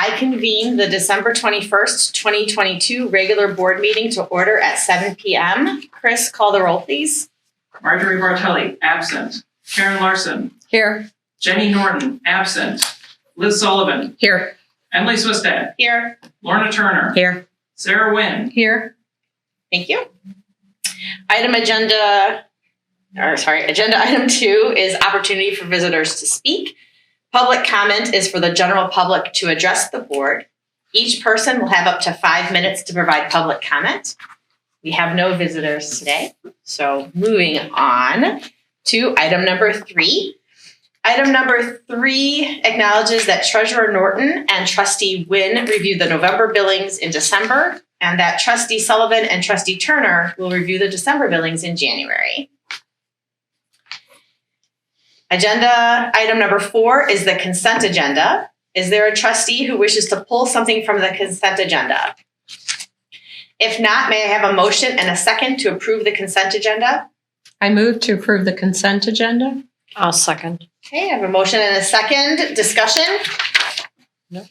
I convene the December 21st, 2022 regular board meeting to order at 7 p.m. Chris, call the roll, please. Marjorie Bartelli, absent. Karen Larson. Here. Jenny Norton, absent. Liz Sullivan. Here. Emily Swistad. Here. Lorna Turner. Here. Sarah Wynn. Here. Thank you. Agenda item 2 is opportunity for visitors to speak. Public comment is for the general public to address the board. Each person will have up to 5 minutes to provide public comment. We have no visitors today. So moving on to item number 3. Item number 3 acknowledges that Treasurer Norton and Trustee Wynn reviewed the November billings in December, and that Trustee Sullivan and Trustee Turner will review the December billings in January. Agenda item number 4 is the consent agenda. Is there a trustee who wishes to pull something from the consent agenda? If not, may I have a motion and a second to approve the consent agenda? I move to approve the consent agenda. I'll second. Okay, I have a motion and a second. Discussion? No.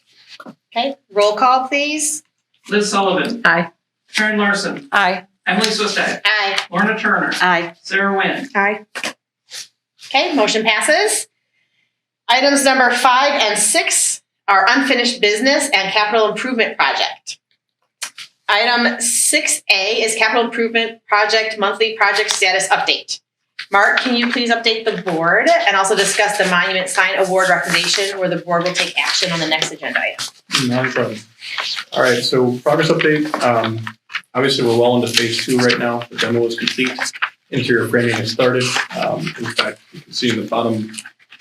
Okay, roll call, please. Liz Sullivan. Aye. Karen Larson. Aye. Emily Swistad. Aye. Lorna Turner. Aye. Sarah Wynn. Aye. Okay, motion passes. Items number 5 and 6 are unfinished business and capital improvement project. Item 6A is capital improvement project monthly project status update. Mark, can you please update the board and also discuss the monument sign award recommendation where the board will take action on the next agenda item? Not a problem. All right, so progress update. Obviously, we're well into phase 2 right now. The demo is complete. Interior framing has started. In fact, you can see in the bottom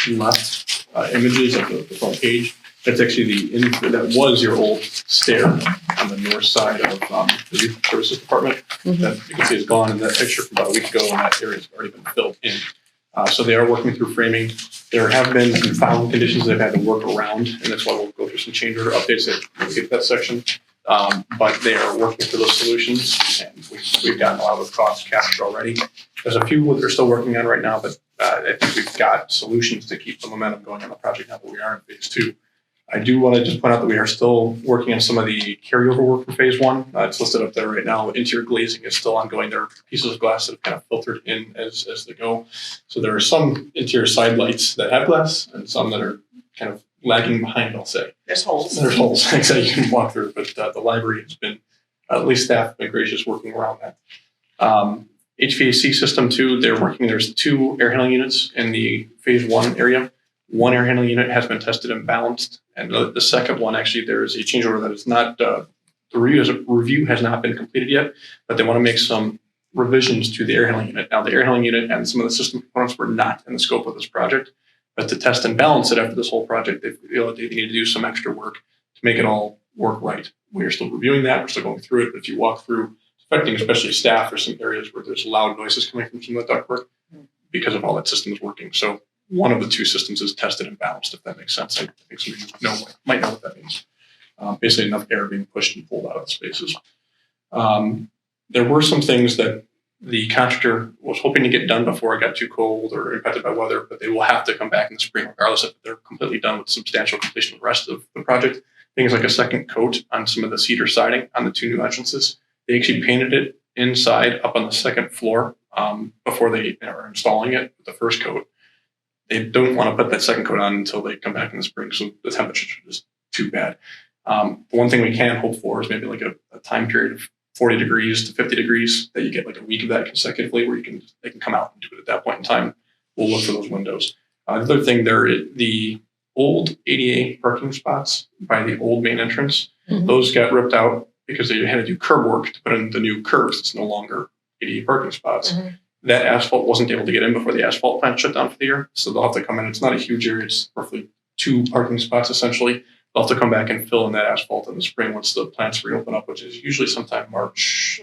left images of the front page. That's actually that was your old stair on the north side of the Youth Services Department. That you can see is gone in that picture from about a week ago, and that area has already been filled in. So they are working through framing. There have been some found conditions they've had to work around, and that's why we'll go through some change order updates that we'll get to that section. But they are working through those solutions, and we've gotten a lot of the costs captured already. There's a few that they're still working on right now, but I think we've got solutions to keep the momentum going on the project now that we are in phase 2. I do want to just point out that we are still working on some of the carryover work from phase 1. It's listed up there right now. Interior glazing is still ongoing. There are pieces of glass that have kind of filtered in as they go. So there are some interior side lights that have glass and some that are kind of lagging behind, I'll say. There's holes. There's holes that you can walk through, but the library has been, at least staff have been gracious working around that. HVAC system too, there's 2 air handling units in the phase 1 area. One air handling unit has been tested and balanced, and the second one, actually, there is a change order that is not, the review has not been completed yet, but they want to make some revisions to the air handling unit. Now, the air handling unit and some of the system components were not in the scope of this project, but to test and balance it after this whole project, they feel that they need to do some extra work to make it all work right. We are still reviewing that. We're still going through it, but if you walk through, it's affecting especially staff. There's some areas where there's loud noises coming from some of the ductwork because of all that system is working. So one of the 2 systems is tested and balanced, if that makes sense. I think some of you might know what that means. Basically, enough air being pushed and pulled out of the spaces. There were some things that the contractor was hoping to get done before it got too cold or impacted by weather, but they will have to come back in the spring regardless if they're completely done with substantial completion of the rest of the project. Things like a second coat on some of the cedar siding on the 2 new entrances. They actually painted it inside up on the second floor before they are installing it with the first coat. They don't want to put that second coat on until they come back in the spring, so the temperature is too bad. The one thing we can hope for is maybe like a time period of 40 degrees to 50 degrees that you get like a week of that consecutively where they can come out and do it at that point in time. We'll look for those windows. The other thing the old ADA parking spots by the old main entrance, those got ripped out because they had to do curb work to put in the new curbs. It's no longer ADA parking spots. That asphalt wasn't able to get in before the asphalt plant shut down for the year. So they'll have to come in. It's not a huge area. It's roughly 2 parking spots, essentially. They'll have to come back and fill in that asphalt in the spring once the plants reopen up, which is usually sometime March,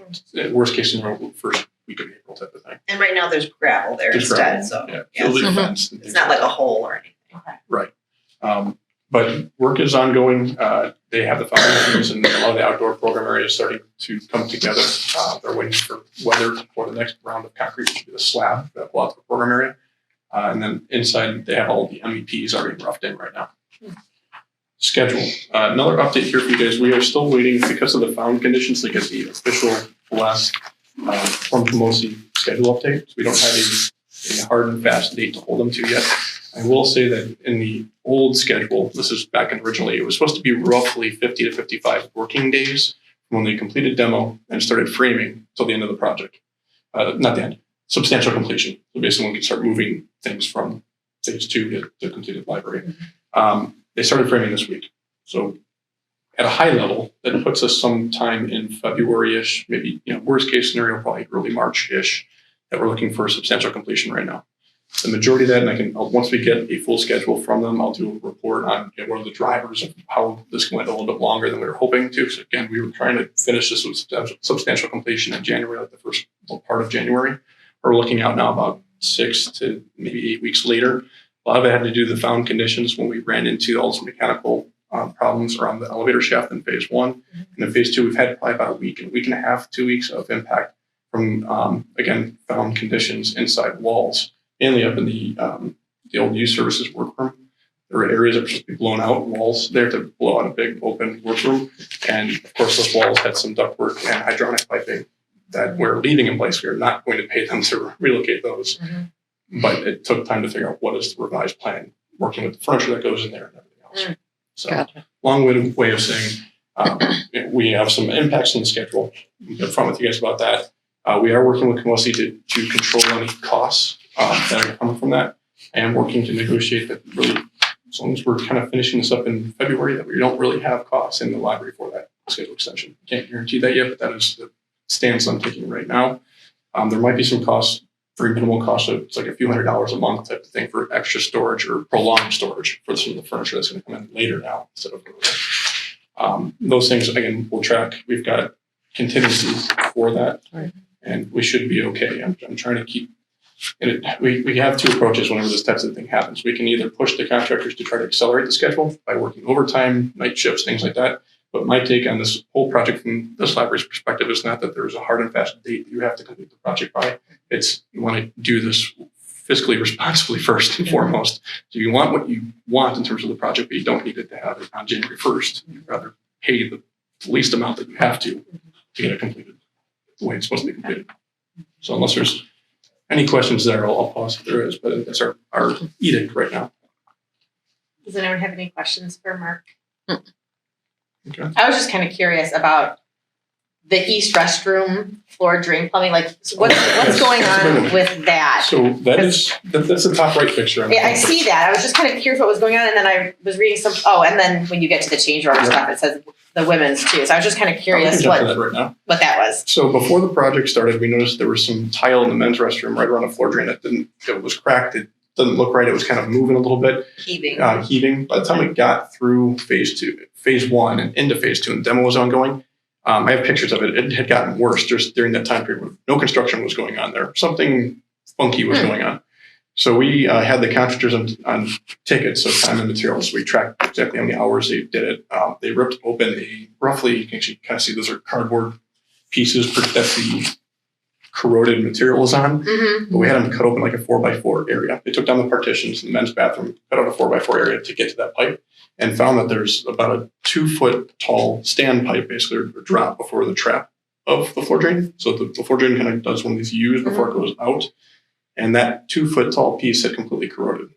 worst case scenario, first week of April type of thing. And right now there's gravel there instead. So it's not like a hole or anything. Okay. Right. But work is ongoing. They have the foundations and a lot of the outdoor program areas starting to come together. They're waiting for weather for the next round of concrete, which will be the slab that will out the program area. And then inside, they have all the MEPs already roughed in right now. Schedule. Another update here for you guys. We are still waiting because of the found conditions to get the official last from Pomosi schedule update. So we don't have a hard and fast date to hold them to yet. I will say that in the old schedule, this is back in originally, it was supposed to be roughly 50 to 55 working days from when they completed demo and started framing till the end of the project. Not the end, substantial completion. So basically, when we can start moving things from phase 2 to completed library. They started framing this week. So at a high level, that puts us sometime in February-ish, maybe, worst case scenario, probably early March-ish, that we're looking for substantial completion right now. The majority of that, and once we get a full schedule from them, I'll do a report on what are the drivers of how this went a little bit longer than we were hoping to. So again, we were trying to finish this with substantial completion in January, like the first part of January. We're looking out now about 6 to maybe 8 weeks later. A lot of it had to do with the found conditions when we ran into all some mechanical problems around the elevator shaft in phase 1. And in phase 2, we've had probably about a week and a half, 2 weeks of impact from, again, found conditions inside walls, mainly up in the old youth services workroom. There were areas that were supposed to be blown out, walls there to blow out a big open workroom. And of course, those walls had some ductwork and hydronic piping that we're leaving in place. We are not going to pay them to relocate those. But it took time to figure out what is the revised plan, working with the furniture that goes in there and everything else. So, Gotcha. long-winded way of saying we have some impacts on the schedule. I'll get front with you guys about that. We are working with Pomosi to control any costs that are coming from that, and working to negotiate that really, as long as we're kind of finishing this up in February, that we don't really have costs in the library for that schedule extension. Can't guarantee that yet, but that is the stance I'm taking right now. There might be some costs, very minimal costs, so it's like a few $100s a month type of thing for extra storage or prolonged storage for some of the furniture that's going to come in later now instead of earlier. Those things, again, we'll track. We've got contingencies for that, Right. and we should be okay. I'm trying to keep. And we have two approaches whenever this type of thing happens. We can either push the contractors to try to accelerate the schedule by working overtime, night shifts, things like that. But my take on this whole project from this library's perspective is not that there's a hard and fast date that you have to complete the project by. It's you want to do this fiscally responsibly first and foremost. So you want what you want in terms of the project, but you don't need it to have it on January 1st. You'd rather pay the least amount that you have to get it completed the way it's supposed to be completed. So unless there's any questions there, I'll pause if there is, but that's our edict right now. Does anyone have any questions for Mark? Okay. I was just kind of curious about the east restroom floor drain plumbing. Like, so what's going on with that? So that's the top right picture. Yeah, I see that. I was just kind of curious what was going on, and then I was reading some. Oh, and then when you get to the change order stuff, it says the women's too. So I was just kind of curious what that was. So before the project started, we noticed there was some tile in the men's restroom right around the floor drain that was cracked. It doesn't look right. It was kind of moving a little bit, heaving. By the time we got through phase 1 and into phase 2, and the demo was ongoing. I have pictures of it. It had gotten worse just during that time period when no construction was going on there. Something funky was going on. So we had the contractors on tickets, so time and materials. We tracked exactly how many hours they did it. They ripped open roughly, you can actually kind of see those are cardboard pieces that the corroded material is on. But we had them cut open like a 4x4 area. They took down the partitions in the men's bathroom, cut out a 4x4 area to get to that pipe, and found that there's about a 2-foot tall stand pipe, basically, or drop before the trap of the floor drain. So the floor drain kind of does one of these U's before it goes out. And that 2-foot tall piece had completely corroded.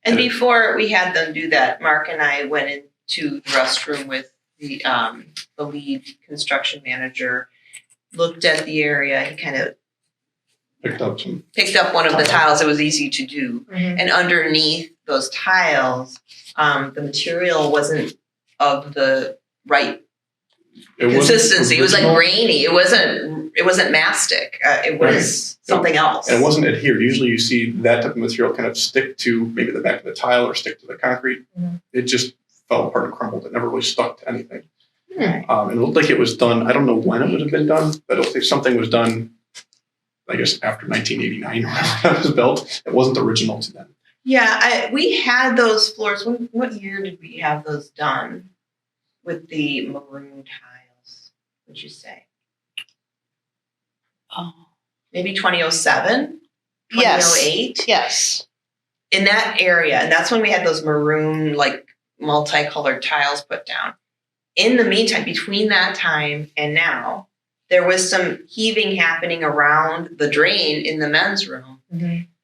And before we had them do that, Mark and I went into the restroom with the lead construction manager, looked at the area. He kind of picked up one of the tiles that was easy to do. And underneath those tiles, the material wasn't of the right consistency. It was like grainy. It wasn't mastic. It was something else. And it wasn't adhered. Usually you see that type of material kind of stick to maybe the back of the tile or stick to the concrete. It just fell apart and crumbled. It never really stuck to anything. And it looked like it was done. I don't know when it would have been done, but it looked like something was done, I guess, after 1989 or whenever it was built. It wasn't original to them. Yeah, we had those floors. What year did we have those done with the maroon tiles, would you say? Oh. Maybe 2007? Yes. 2008? Yes. In that area. And that's when we had those maroon, like, multicolored tiles put down. In the meantime, between that time and now, there was some heaving happening around the drain in the men's room.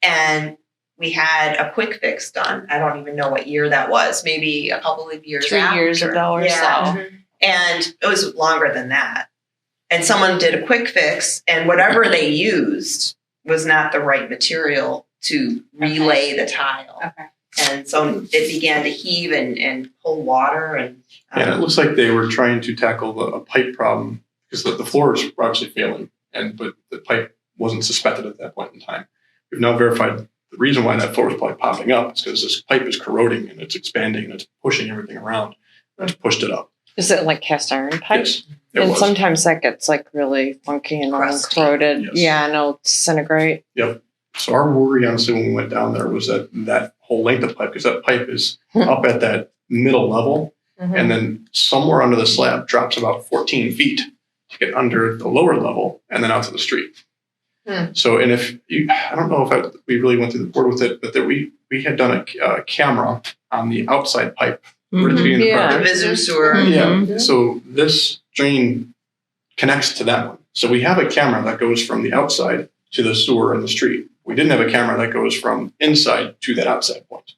And we had a quick fix done. I don't even know what year that was, maybe a couple of years 3 after. years ago or Yeah. so. And it was longer than that. And someone did a quick fix, and whatever they used was not the right material to relay the tile. Okay. And so it began to heave and pull water. And And it looks like they were trying to tackle a pipe problem because the floors were obviously failing, but the pipe wasn't suspected at that point in time. We've now verified the reason why that floor is probably popping up is because this pipe is corroding and it's expanding and it's pushing everything around. And it's pushed it up. Is it like cast iron pipe? Yes, it And was. sometimes that gets like really funky and all Crusty. corroded. Yes. Yeah, and it'll disintegrate. So our worry, honestly, when we went down there was that whole length of pipe, because that pipe is up at that middle level, and then somewhere under the slab drops about 14 feet to get under the lower level and then out to the street. So, and if you, I don't know if we really went through the board with it, but that we had done a camera on the outside pipe. Right at the beginning of the Yeah. the project. visitor sewer. Yeah. So this drain connects to that one. So we have a camera that goes from the outside to the sewer in the street. We didn't have a camera that goes from inside to that outside point.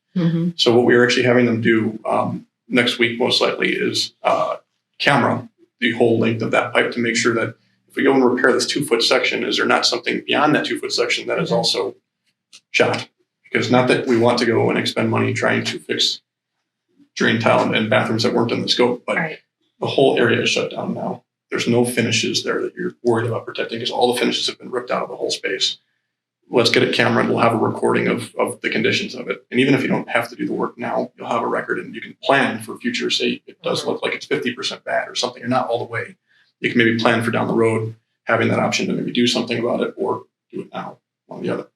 So what we are actually having them do next week, most likely, is camera the whole length of that pipe to make sure that if we go and repair this 2-foot section, is there not something beyond that 2-foot section that is also shot? Because not that we want to go and expend money trying to fix drain tile and bathrooms that weren't in the scope, but Right. the whole area is shut down now. There's no finishes there that you're worried about protecting because all the finishes have been ripped out of the whole space. Let's get a camera and we'll have a recording of the conditions of it. And even if you don't have to do the work now, you'll have a record and you can plan for future. Say it does look like it's 50% bad or something, or not all the way. You can maybe plan for down the road, having that option to maybe do something about it or do it now, one or the other.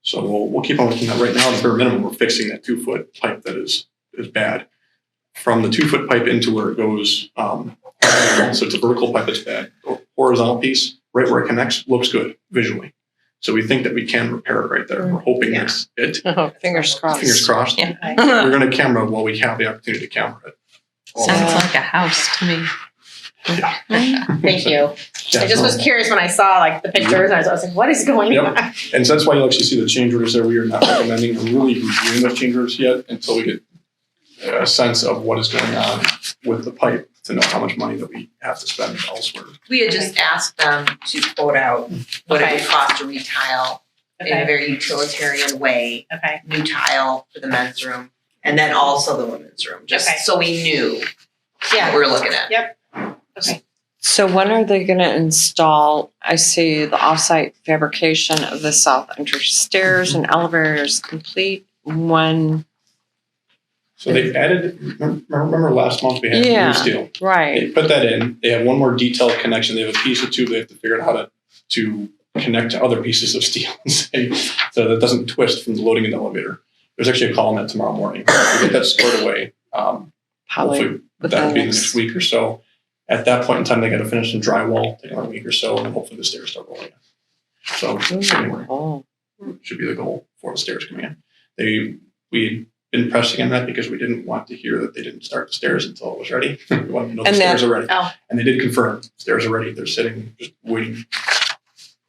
So we'll keep on looking at right now. At the bare minimum, we're fixing that 2-foot pipe that is bad. From the 2-foot pipe into where it goes, so it's a vertical pipe that's bad. The horizontal piece, right where it connects, looks good visually. So we think that we can repair it right there. We're hoping that's it. Oh, fingers crossed. Fingers crossed. Yeah. We're going to camera while we have the opportunity to camera it. Sounds like a house to me. Thank you. Yeah, I just was curious when I saw like the pictures and I was like, what is going Yep. on? And so that's why you'll actually see the change orders there. We are not recommending or really reviewing those change orders yet until we get a sense of what is going on with the pipe to know how much money that we have to spend elsewhere. We had just asked them to quote out what it would cost to retile in a Okay. very utilitarian way, Okay. new tile for the men's room, and then also the women's room, just Okay. so we knew what Yeah. we were looking at. Yep. Okay. So when are they going to install? I see the offsite fabrication of the south entry stairs and elevators complete. When? So they added, remember last month we had Yeah. new steel. Right. They put that in. They have one more detailed connection. They have a piece or two. They have to figure out how to connect to other pieces of steel so that it doesn't twist from the loading in the elevator. There's actually a call on that tomorrow morning. We get that squared away. Probably Hopefully that would be in the next week or so. At that point in time, they got to finish some drywall, take another week or so, and then hopefully the stairs start rolling. So January Oh. should be the goal for the stairs coming in. We'd been pressing on that because we didn't want to hear that they didn't start the stairs until it was ready. We wanted to know the And stairs are ready. Oh. And they did confirm stairs are ready. They're sitting, just waiting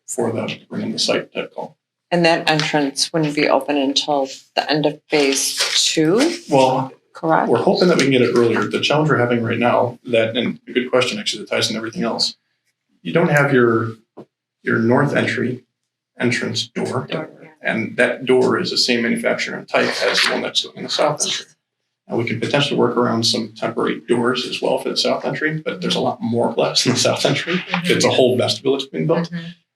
for them to bring in the site type call. And that entrance wouldn't be open until the end of phase 2, Well, correct? we're hoping that we can get it earlier. The challenge we're having right now, and a good question actually that ties into everything else. You don't have your north entry entrance door. And that door is the same manufacturer and type as the one that's going in the south entry. And we can potentially work around some temporary doors as well for the south entry, but there's a lot more glass in the south entry. It's a whole vestibule that's being built.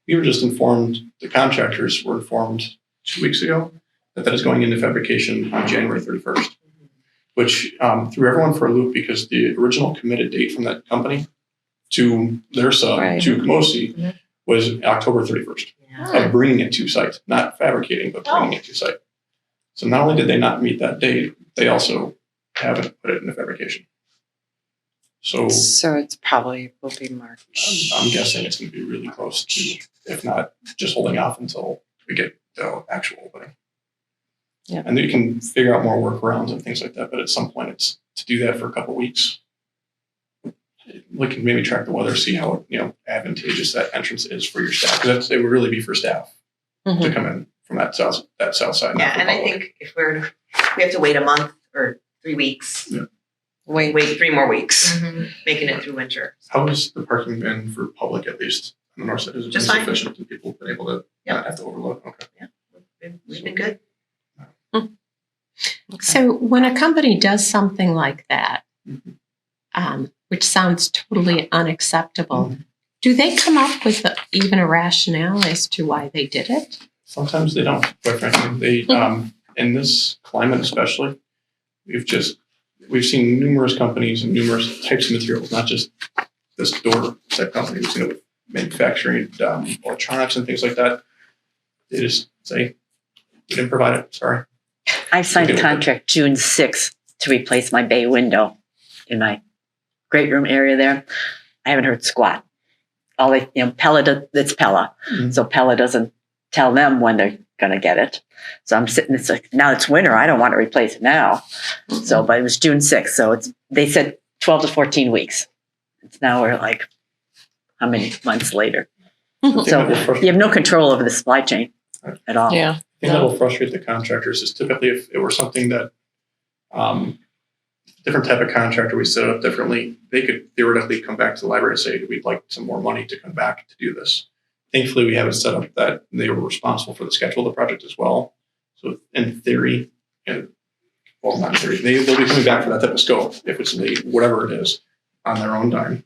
We were just informed, the contractors were informed 2 weeks ago that is going into fabrication on January 31st, which threw everyone for a loop because the original committed date from that company to their sub, Right. to Camosi, was October 31st. Of bringing it to site, not fabricating, but bringing it to site. So not only did they not meet that date, they also haven't put it into fabrication. So So it's probably will be March. I'm guessing it's going to be really close to, if not just holding off until we get the actual opening. Yeah. And then you can figure out more workarounds and things like that. But at some point, it's to do that for a couple of weeks. We can maybe track the weather, see how advantageous that entrance is for your staff. Because it would really be for staff to come in from that south side. Yeah, and I think if we have to wait a month or 3 weeks, wait 3 more weeks, making it through winter. How has the parking been for public, at least on the north side? Is it Just been fine. sufficient that people have been able to not have to overload? Okay. Yeah, we've been good. So when a company does something like that, which sounds totally unacceptable, do they come up with even a rationale as to why they did it? Sometimes they don't, quite frankly. They, in this climate especially, we've seen numerous companies and numerous types of materials, not just this door type company. We've seen it with manufacturing, electronics and things like that. They just say, we didn't provide it, sorry. I signed a contract June 6th to replace my bay window in my great room area there. I haven't heard squat. All they, Pella, it's Pella. So Pella doesn't tell them when they're going to get it. So I'm sitting, it's like, now it's winter. I don't want to replace it now. So, but it was June 6th. So they said 12 to 14 weeks. It's now we're like, how many months later? So you have no control over the supply chain at all. Yeah. I think that will frustrate the contractors is typically if it were something that different type of contractor we set it up differently, they could theoretically come back to the library and say, we'd like some more money to come back to do this. Thankfully, we have it set up that they were responsible for the schedule of the project as well. So in theory, well, not in theory, they'll be coming back for that type of scope if it's late, whatever it is, on their own dime.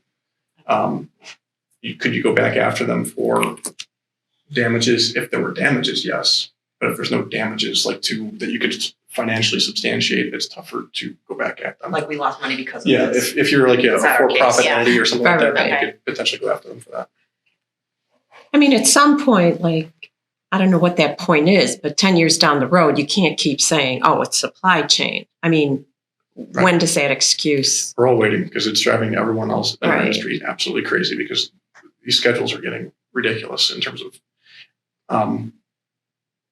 Could you go back after them for damages? If there were damages, yes. But if there's no damages that you could financially substantiate, it's tougher to go back at them. Like we lost money because of this. If you're like a It's not our for-profit case, yeah. entity or something like that, then Okay. you could potentially go after them for that. I mean, at some point, I don't know what that point is, but 10 years down the road, you can't keep saying, oh, it's supply chain. I mean, when does that excuse? We're all waiting because it's driving everyone else in our Right. industry absolutely crazy because these schedules are getting ridiculous in terms of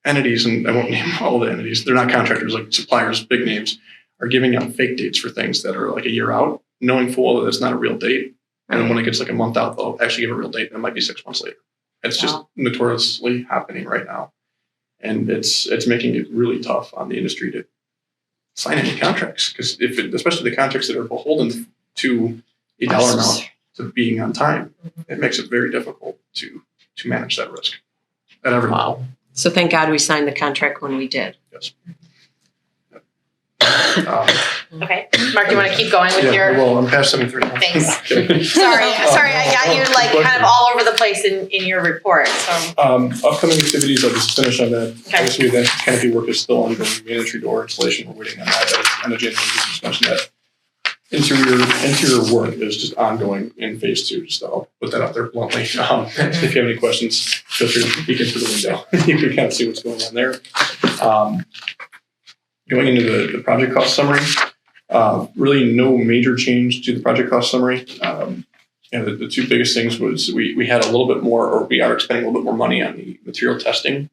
entities, and I won't name all the entities. They're not contractors, like suppliers, big names, are giving out fake dates for things that are like a year out, knowing full well that it's not a real date. And then when it gets like a month out, they'll actually give a real date, and it might be 6 months later. It's just notoriously happening right now. And it's making it really tough on the industry to sign any contracts, because especially the contracts that are beholden to a dollar amount to being on time, it makes it very difficult to manage that risk at every level. So thank God we signed the contract when we did. Yes. Okay. Mark, do you want to keep going with your? Well, I'm past 7:30. Thanks. Sorry, I got you kind of all over the place in your report. So Upcoming activities, I'll just finish on that. Okay. Obviously, that canopy work is still ongoing. Main entry door installation, we're waiting on that. And again, just mentioned that interior work is just ongoing in phase 2. Just I'll put that out there bluntly. If you have any questions, feel free to peek into the window. You can kind of see what's going on there. Going into the project cost summary, really no major change to the project cost summary. The two biggest things was we had a little bit more, or we are expending a little bit more money on the material testing.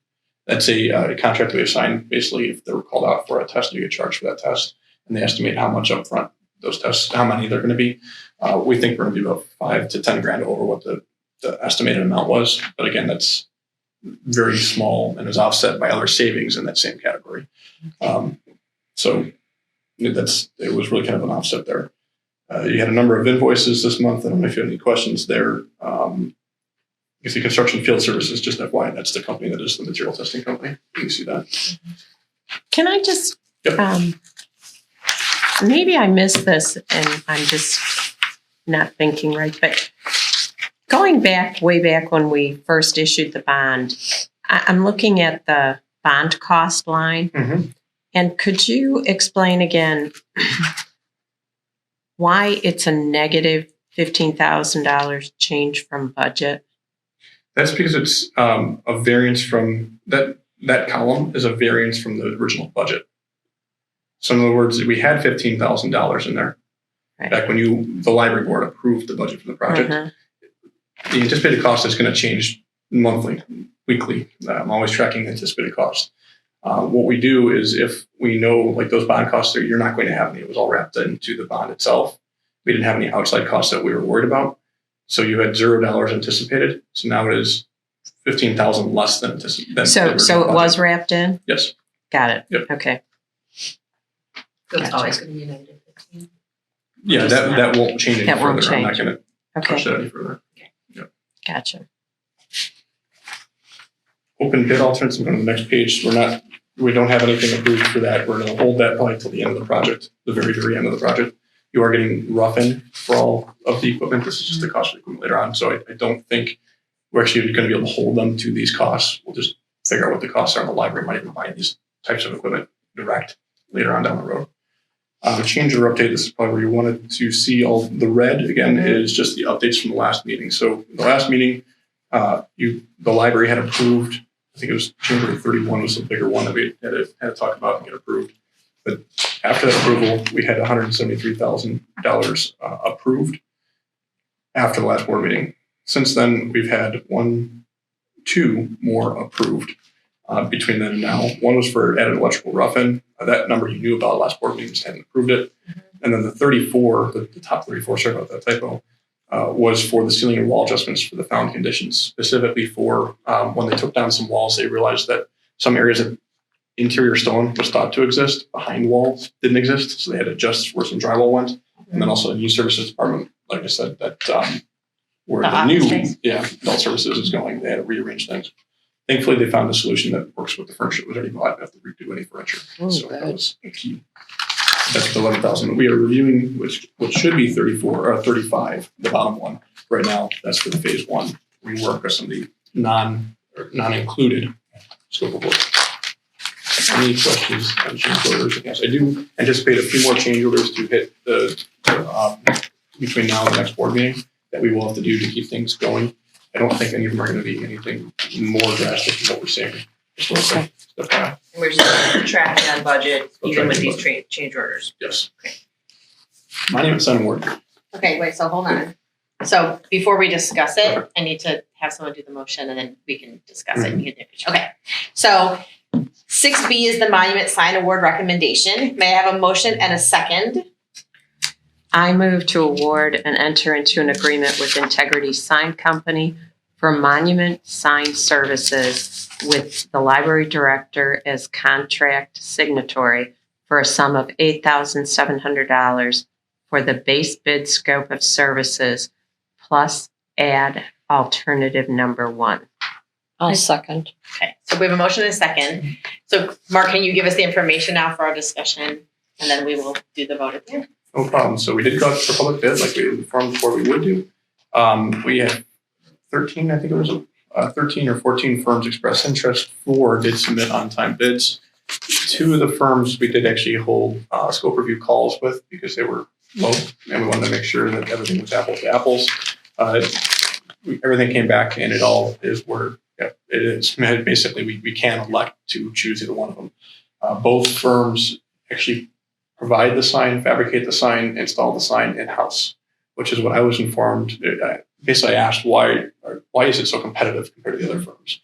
That's a contract we assign. Basically, if they were called out for a test, you get charged for that test, and they estimate how much upfront those tests, how many they're going to be. We think we're going to be about $5 to $10 over what the estimated amount was. But again, that's very small and is offset by other savings in that same category. So it was really kind of an offset there. You had a number of invoices this month. I don't know if you have any questions there. You can see Construction Field Services, just FYI, that's the company that is the material testing company. You can see that. Can I just, Yep. Maybe I missed this and I'm just not thinking right, but going back, way back when we first issued the bond, I'm looking at the bond cost line. Mm-hmm. And could you explain again why it's a negative $15,000 change from budget? That's because it's a variance from that column is a variance from the original budget. So in other words, we had $15,000 in there back when the library board approved the budget for the project. The anticipated cost is going to change monthly, weekly. I'm always tracking the anticipated cost. What we do is if we know like those bond costs, you're not going to have any. It was all wrapped into the bond itself. We didn't have any outside costs that we were worried about. So you had $0 anticipated. So now it is 15,000 less than anticipated. So it was wrapped in? Yes. Got it. Yep. Okay. So it's always going to be a -15. Yeah, that won't change any That further. won't I'm not change. going to Okay. push that any further. Gotcha. Open bid alternates, I'm going to the next page. We don't have anything approved for that. We're going to hold that probably till the end of the project, the very, very end of the project. You are getting rough-in for all of the equipment. This is just the cost of the equipment later on. So I don't think we're actually going to be able to hold them to these costs. We'll just figure out what the costs are, and the library might even buy these types of equipment direct later on down the road. Change or update, this is probably where you wanted to see all the red again, is just the updates from the last meeting. So the last meeting, the library had approved, I think it was January 31 was the bigger one that we had to talk about and get approved. But after that approval, we had $173,000 approved after the last board meeting. Since then, we've had two more approved between then and now. One was for added electrical rough-in. That number you knew about last board meeting, just hadn't approved it. And then the 34, the top 34, sorry about that typo, was for the ceiling and wall adjustments for the found conditions, specifically for when they took down some walls, they realized that some areas of interior stone was thought to exist behind walls didn't exist. So they had to adjust where some drywall went. And then also the new services department, like I said, that where the new adult services is going, they had to rearrange things. Thankfully, they found a solution that works with the furniture that was already bought. They have to redo any furniture. So that was a key. That's the 11,000. We are reviewing which should be 34 or 35, the bottom one. Right now, that's for the phase one rework of some of the non-included scope of work. Any questions on change orders? Yes, I do anticipate a few more change orders to hit the between now and the next board meeting that we will have to do to keep things going. I don't think any of them are going to be anything more drastic than what we're seeing. Okay. And we're just tracking on budget, Still even with tracking these change orders. Yes. My name is Simon Ward. Okay, wait, so hold on. So before we discuss it, I need to have someone do the motion and then we can discuss it. And you can okay, so 6B is the monument sign award recommendation. May I have a motion and a second? I move to award and enter into an agreement with Integrity Sign Company for monument sign services with the library director as contract signatory for a sum of $8,700 for the base bid scope of services plus add alternative number 1. I'll second. Okay, so we have a motion and a second. So Mark, can you give us the information now for our discussion? And then we will do the vote at the end. No problem. So we did go out for public bid like we informed before we would do. We had 13, I think it was 13 or 14 firms express interest. 4 did submit on-time bids. 2 of the firms we did actually hold scope review calls with because they were low and we wanted to make sure that everything was apples to apples. Everything came back and it all is where it is. Basically, we can elect to choose either one of them. Both firms actually provide the sign, fabricate the sign, install the sign in-house, which is what I was informed. Basically, I asked why is it so competitive compared to the other firms?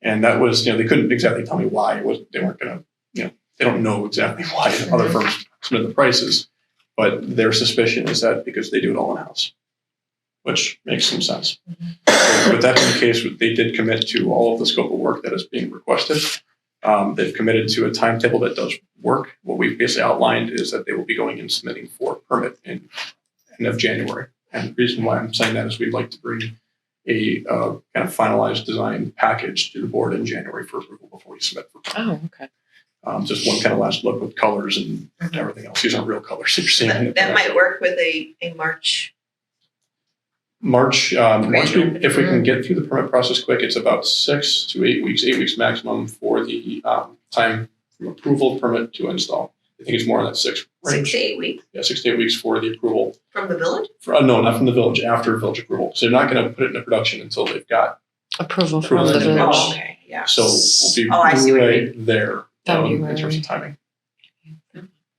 And that was, they couldn't exactly tell me why. They weren't going to, they don't know exactly why other firms submit the prices, but their suspicion is that because they do it all in-house, which makes some sense. So with that being the case, they did commit to all of the scope of work that is being requested. They've committed to a timetable that does work. What we've basically outlined is that they will be going and submitting for permit in end of January. And the reason why I'm saying that is we'd like to bring a kind of finalized design package to the board in January for approval before we submit for permit. Oh, okay. Just one kind of last look with colors and everything else. These aren't real colors that you're seeing. That might work with a March. March, if we can get through the permit process quick, it's about 6 to 8 weeks, 8 weeks maximum for the time from approval of permit to install. I think it's more on that 6 range. 6 to 8 weeks Yeah, 6 to 8 weeks for the approval. from the village? No, not from the village, after village approval. So they're not going to put it into production until they've got Approval from Approval the from the village. Oh, okay, yeah. So we'll be Oh, I see what you right there in terms of timing.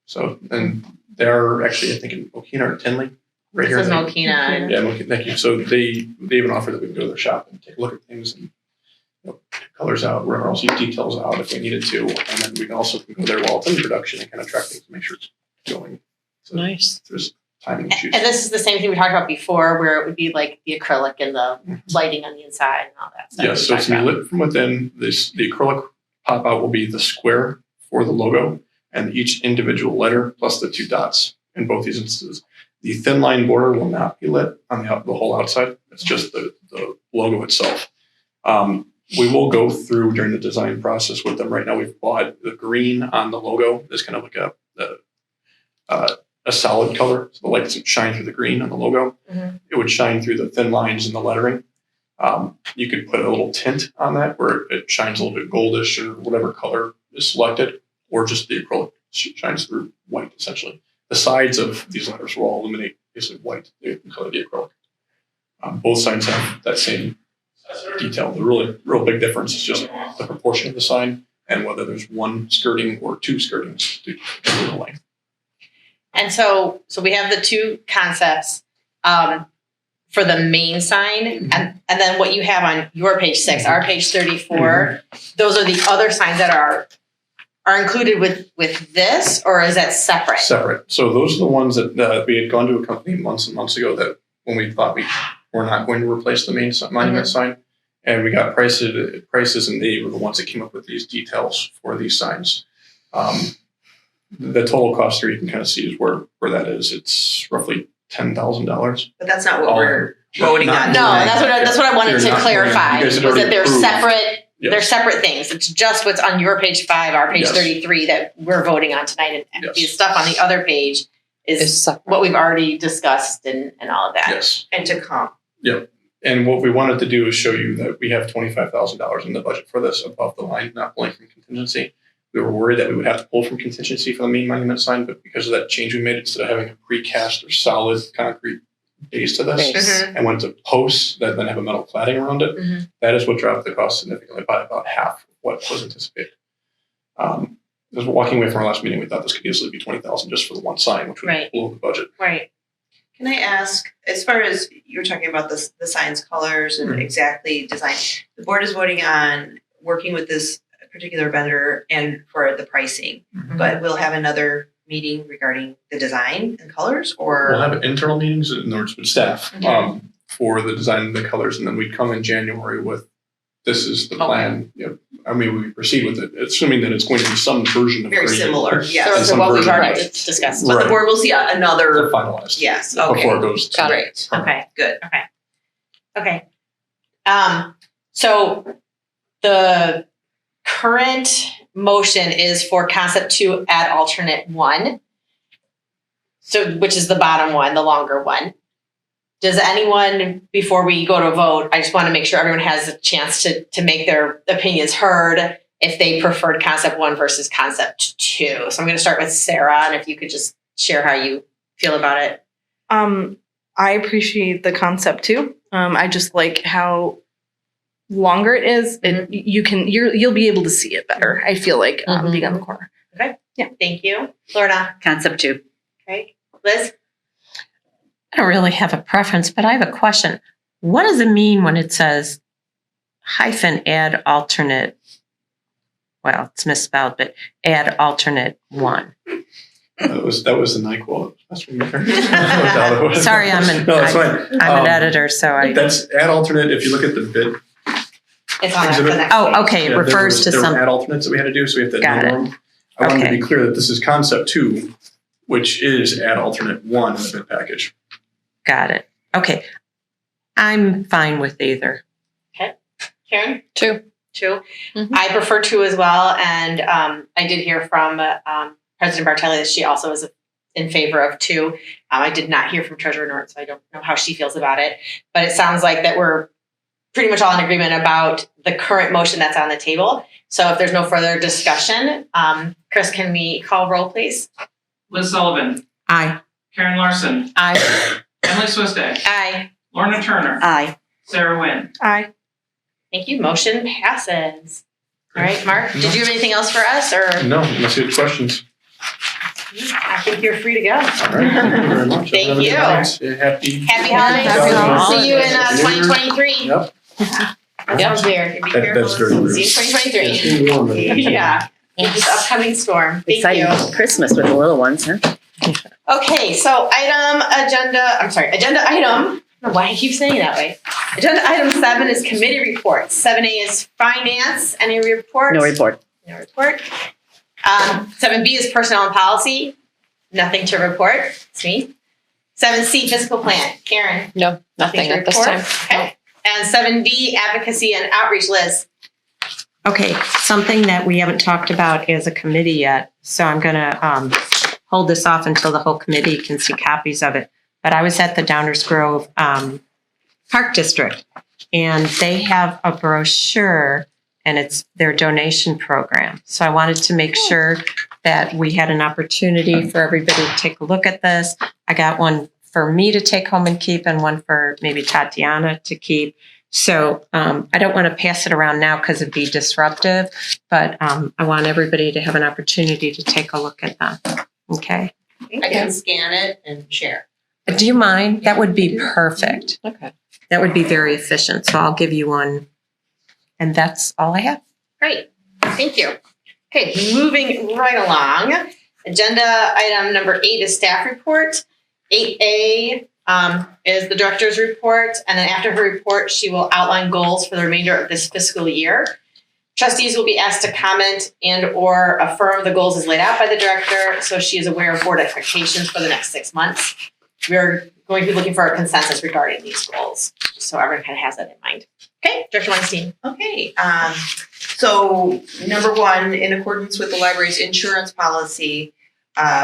So, and they're actually, I think, in Okina or Tinley. Right This here. is Mokina. Yeah, Mokina, thank you. So they have an offer that we can go to their shop and take a look at things and colors out, wherever else you details out if we needed to. And then we can also go there while it's in production and kind of track things to make sure it's going. So Nice. there's timing issues. And this is the same thing we talked about before, where it would be like the acrylic and the lighting on the inside and all that stuff. Yes, so it's gonna be lit from within. The acrylic pop out will be the square for the logo and each individual letter plus the 2 dots in both these instances. The thin line border will not be lit on the whole outside. It's just the logo itself. We will go through during the design process with them. Right now, we've bought the green on the logo. It's kind of like a solid color. So the light doesn't shine through the green on the logo. Mhm. It would shine through the thin lines in the lettering. You could put a little tint on that where it shines a little bit goldish or whatever color is selected, or just the acrylic shines through white, essentially. The sides of these letters will all illuminate basically white, the color of the acrylic. Both signs have that same detail. The real big difference is just the proportion of the sign and whether there's one skirting or 2 skirtings to the length. And so we have the 2 concepts for the main sign, and then what you have on your page 6, our page 34. Those are the other signs that are included with this, or is that separate? Separate. So those are the ones that we had gone to a company months and months ago that when we thought we were not going to replace the main monument sign, and we got prices, and they were the ones that came up with these details for these signs. The total cost here you can kind of see is where that is. It's roughly $10,000. But that's not what we're voting on. No, that's what I wanted You're to not clarify. voting. You guys Was had already that they're approved. separate. Yes. They're separate things. It's just what's on your page 5, our page Yes. 33 that we're voting on tonight, and Yes. the stuff on the other page Is is separate. what we've already discussed and all of that. Yes. And to come. And what we wanted to do is show you that we have $25,000 in the budget for this above the line, not pulling from contingency. We were worried that we would have to pull from contingency for the main monument sign, but because of that change we made, instead of having a precast or solid concrete base to this, Base. Mhm. and went to posts that then have a metal cladding around it, Mhm. that is what dropped the cost significantly by about half of what was anticipated. As we're walking away from our last meeting, we thought this could easily be $20,000 just for the one sign, which would Right. blow the budget. Right. Can I ask, as far as you were talking about the signs colors and Mhm. exactly design, the board is voting on working with this particular vendor and for the pricing, but we'll have another meeting regarding the design and colors, or? We'll have internal meetings in order with staff Okay. for the design and the colors, and then we'd come in January with this is the plan. We proceed with it, assuming that it's going to be some version of Very green. similar, So, yes. so what we've version. already Right. discussed. But the Right. board will see another, Finalized. yes, Before it okay, goes to Got it. great, Okay. good. Okay. So the current motion is for concept 2, add alternate 1. So, which is the bottom one, the longer one. Does anyone, before we go to vote, I just want to make sure everyone has a chance to make their opinions heard if they preferred concept 1 versus concept 2. So I'm going to start with Sarah, and if you could just share how you feel about it. I appreciate the concept too. I just like how longer it is. You'll be able to see it better. I feel like being on the corner. Thank you. Lorna. Concept 2. Okay. Liz? I don't really have a preference, but I have a question. What does it mean when it says hyphen add alternate? Well, it's misspelled, but add alternate 1. That was the NyQuil. That's what you meant. Sorry, I'm that's fine. an editor, so I. That's add alternate. If you look at the bid, It's on Exhibit. the next Oh, page. okay. It there refers was- to there were some. add alternates that we had to do, so we have to Got number them. I wanted to Okay. be clear that this is concept 2, which is add alternate 1 in the bid package. Got it. Okay. I'm fine with either. Karen? 2. 2. Mhm. I prefer 2 as well, and I did hear from President Bartelli that she also is in favor of 2. I did not hear from Treasurer Norton, so I don't know how she feels about it. But it sounds like that we're pretty much all in agreement about the current motion that's on the table. So if there's no further discussion, Chris, can we call roll, please? Liz Sullivan, Aye. Karen Larson, Aye. Emily Swisday, Aye. Lorna Turner, Aye. Sarah Wynn. Aye. Thank you. Motion passes. All right, Mark, did you have anything else for us, or No, unless you have questions. I think you're free to go. All right, thank you very much. Thank Have a good you. night. Happy Happy holidays. Happy See you in holidays. 2023. Yep. That sounds weird. Be That- careful. that's very rude. See you 2023. It's been warm, but- Yeah. With this upcoming storm. Thank Exciting you. Christmas with the little ones, huh? Okay, so agenda item, I don't know why I keep saying it that way. Agenda item 7 is committee reports. 7A is finance. Any reports? No report. No report. 7B is personnel and policy. Nothing to report. It's me. 7C, fiscal plan. Karen. No, nothing to at this report? time. Okay. And 7D, advocacy and outreach. Liz. Okay, something that we haven't talked about as a committee yet, so I'm gonna hold this off until the whole committee can see copies of it. But I was at the Downers Grove Park District, and they have a brochure, and it's their donation program. So I wanted to make sure that we had an opportunity for everybody to take a look at this. I got one for me to take home and keep, and one for maybe Tatiana to keep. So I don't want to pass it around now because it'd be disruptive, but I want everybody to have an opportunity to take a look at them. Okay. I can scan it and share. Do you mind? That would be perfect. Okay. That would be very efficient. So I'll give you one. And that's all I have. Great. Thank you. Okay, moving right along. Agenda item number 8 is staff report. 8A is the director's report. And then after her report, she will outline goals for the remainder of this fiscal year. Trustees will be asked to comment and or affirm the goals as laid out by the director, so she is aware of board expectations for the next 6 months. We're going to be looking for a consensus regarding these goals, just so everyone kind of has that in mind. Okay, Director Weinstein. Okay, so number 1, in accordance with the library's insurance policy,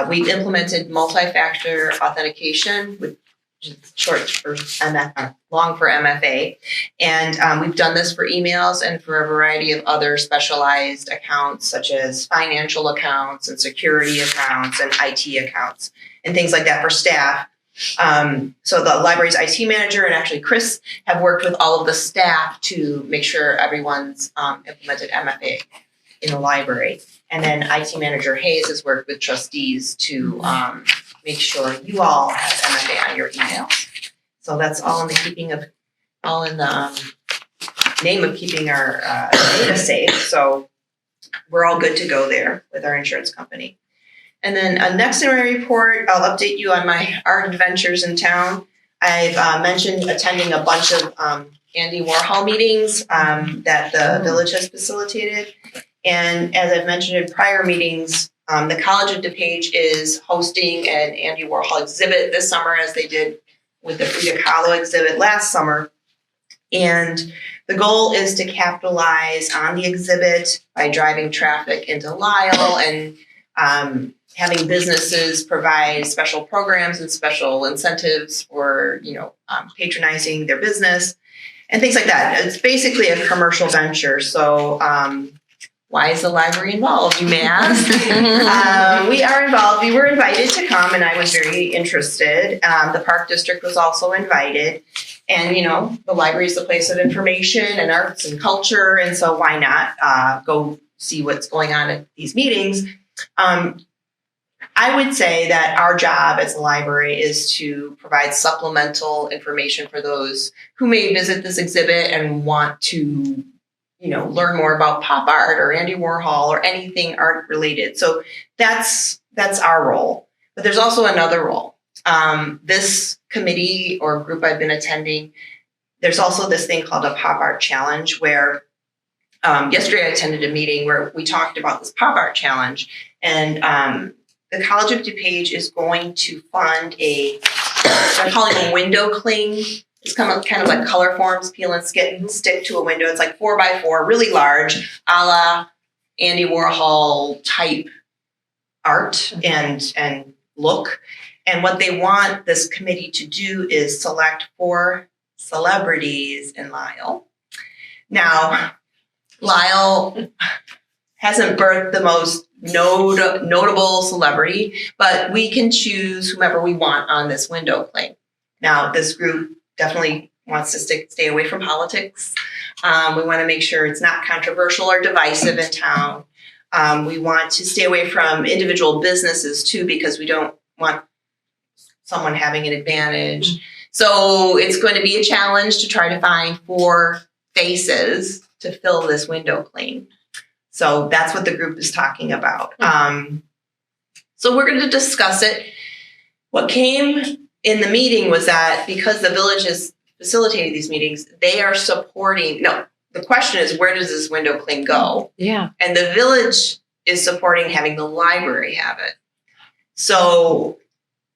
we've implemented multi-factor authentication, which is short for long for MFA. And we've done this for emails and for a variety of other specialized accounts, such as financial accounts and security accounts and IT accounts and things like that for staff. So the library's IT manager and actually Chris have worked with all of the staff to make sure everyone's implemented MFA in the library. And then IT manager Hayes has worked with trustees to make sure you all have MFA on your emails. So that's all in the name of keeping our data safe. So we're all good to go there with our insurance company. And then next in my report, I'll update you on my art adventures in town. I've mentioned attending a bunch of Andy Warhol meetings that the village has facilitated. And as I've mentioned in prior meetings, the College of DuPage is hosting an Andy Warhol exhibit this summer, as they did with the Frida Kahlo exhibit last summer. And the goal is to capitalize on the exhibit by driving traffic into Lisle and having businesses provide special programs and special incentives for, patronizing their business and things like that. It's basically a commercial venture. So why is the library involved, you may ask? We are involved. We were invited to come, and I was very interested. The Park District was also invited. And, the library is the place of information and arts and culture, and so why not go see what's going on at these meetings? I would say that our job as a library is to provide supplemental information for those who may visit this exhibit and want to learn more about pop art or Andy Warhol or anything art related. So that's our role. But there's also another role. This committee or group I've been attending, there's also this thing called a pop art challenge where yesterday I attended a meeting where we talked about this pop art challenge. And the College of DuPage is going to fund they're calling a window cling. It's kind of like color forms, peel and stick to a window. It's like 4x4, really large, a la Andy Warhol type art and look. And what they want this committee to do is select 4 celebrities in Lisle. Now, Lisle hasn't birthed the most notable celebrity, but we can choose whomever we want on this window cling. Now, this group definitely wants to stay away from politics. We want to make sure it's not controversial or divisive in town. We want to stay away from individual businesses too, because we don't want someone having an advantage. So it's going to be a challenge to try to find 4 spaces to fill this window cling. So that's what the group is talking about. So we're going to discuss it. What came in the meeting was that because the village is facilitating these meetings, they are supporting. No, the question is, where does this window cling go? Yeah. And the village is supporting having the library have it. So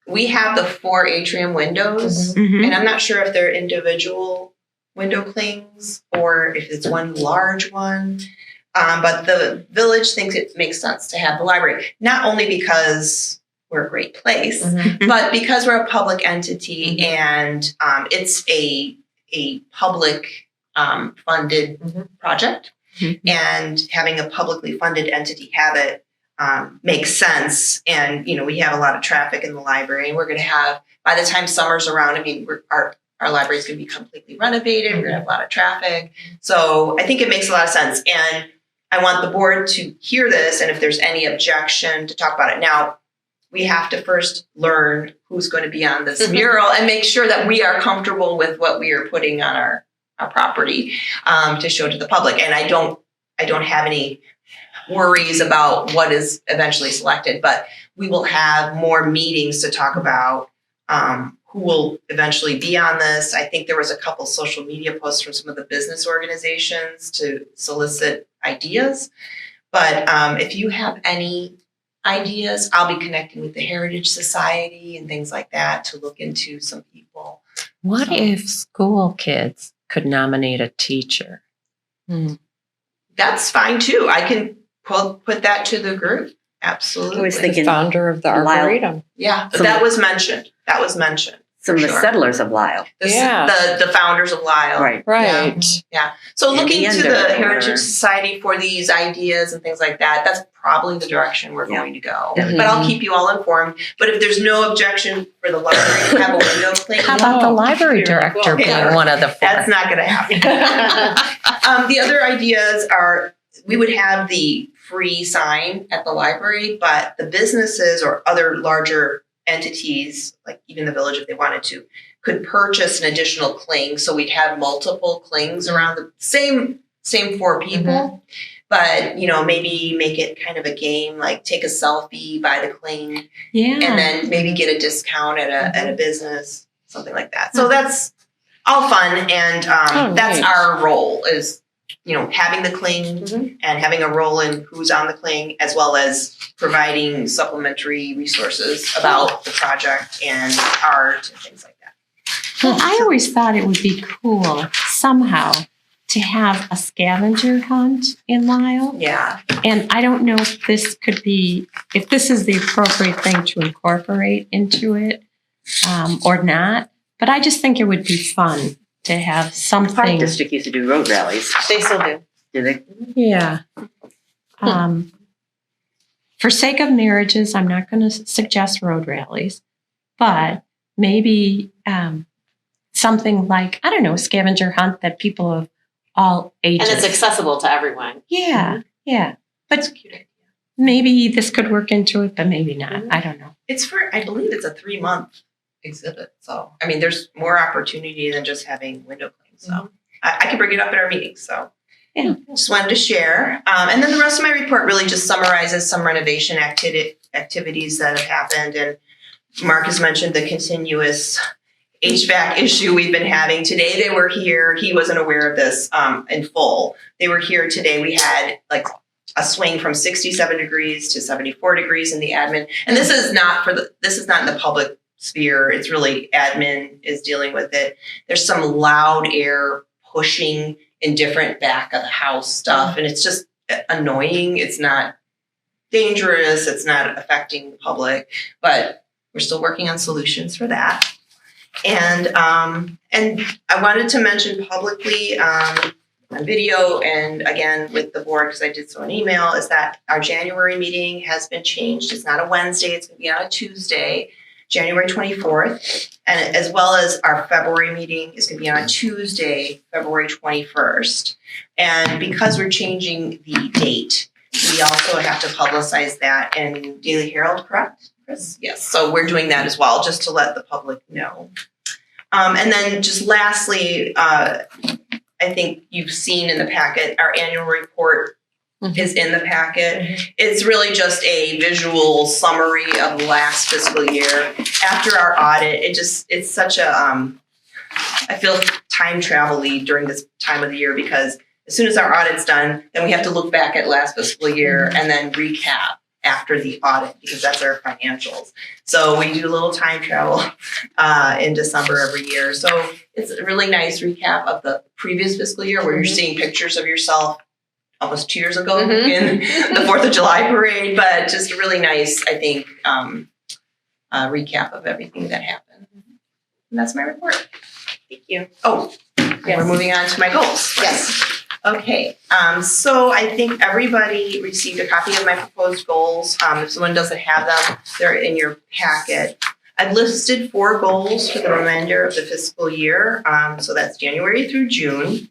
we have the 4 atrium windows, and I'm not sure if they're individual window clings or if it's one large one. But the village thinks it makes sense to have the library, not only because we're a great place, but because we're a public entity and it's a public funded project. And having a publicly funded entity have it makes sense. And, we have a lot of traffic in the library, and we're going to have, by the time summer's around, our library is going to be completely renovated. We're going to have a lot of traffic. So I think it makes a lot of sense. And I want the board to hear this, and if there's any objection, to talk about it. Now, we have to first learn who's going to be on this mural and make sure that we are comfortable with what we are putting on our property to show to the public. And I don't have any worries about what is eventually selected, but we will have more meetings to talk about who will eventually be on this. I think there was a couple social media posts from some of the business organizations to solicit ideas. But if you have any ideas, I'll be connecting with the Heritage Society and things like that to look into some people. What if school kids could nominate a teacher? That's fine too. I can put that to the group. Absolutely. I was thinking Founder of the Lisle. Arboretum. Yeah, Some- that was mentioned. some of the Sure. settlers of Lisle. The founders of Lisle. Right. Right. Yeah. So And looking the to Ender the or Heritage whatever. Society for these ideas and things like that, that's probably the direction we're Yeah. going to go. Mhm. But I'll keep you all informed. But if there's no objection for the library to have a window cling, How about the No. library director being Yeah. one of the 4? that's not going to happen. The other ideas are we would have the free sign at the library, but the businesses or other larger entities, like even the village if they wanted to, could purchase an additional cling. So we'd have multiple clings around the same 4 people. But, maybe make it kind of a game, like take a selfie, buy the cling, Yeah. and then maybe get a discount at a business, something like that. So that's all fun. And that's nice. our role is, having the cling and having a role in who's on the cling, as well as providing supplementary resources about the project and art and things like that. Well, I always thought it would be cool somehow to have a scavenger hunt in Lisle. Yeah. And I don't know if this is the appropriate thing to incorporate into it or not. But I just think it would be fun to have Park something. District used to do road rallies. They still do. Did they? Yeah. For sake of marriages, I'm not going to suggest road rallies, but maybe something like, I don't know, a scavenger hunt that people of all ages. And it's accessible to everyone. Yeah. That's a cute idea. Maybe this could work into it, but maybe not. I don't know. I believe it's a 3-month exhibit. So, there's more opportunity than just having window clings. So I can bring it up at our meeting. So Yeah. just wanted to share. And then the rest of my report really just summarizes some renovation activities that have happened. And Mark has mentioned the continuous HVAC issue we've been having. Today they were here. He wasn't aware of this in full. They were here today. We had like a swing from 67 degrees to 74 degrees in the admin. And this is not in the public sphere. It's really admin is dealing with it. There's some loud air pushing in different back of the house stuff. And it's just annoying. It's not dangerous. It's not affecting the public, but we're still working on solutions for that. And I wanted to mention publicly on video and again with the board, because I did so in email, is that our January meeting has been changed. It's not a Wednesday. It's going to be on a Tuesday, January 24th. And as well as our February meeting is going to be on a Tuesday, February 21st. And because we're changing the date, we also have to publicize that in Daily Herald, correct, Chris? Yes. So we're doing that as well, just to let the public know. And then just lastly, I think you've seen in the packet, our annual report is in the packet. It's really just a visual summary of the last fiscal year. After our audit, it's such a, I feel time travel-y during this time of the year, because as soon as our audit's done, then we have to look back at last fiscal year and then recap after the audit, because that's our financials. So we do a little time travel in December every year. So it's a really nice recap of the previous fiscal year, where you're seeing pictures of yourself almost 2 years ago in the 4th of July parade, but just a really nice, I think, recap of everything that happened. And that's my report. Thank you. Oh, we're moving on to my goals. Yes. Okay, so I think everybody received a copy of my proposed goals. If someone doesn't have them, they're in your packet. I've listed 4 goals for the remainder of the fiscal year. So that's January through June.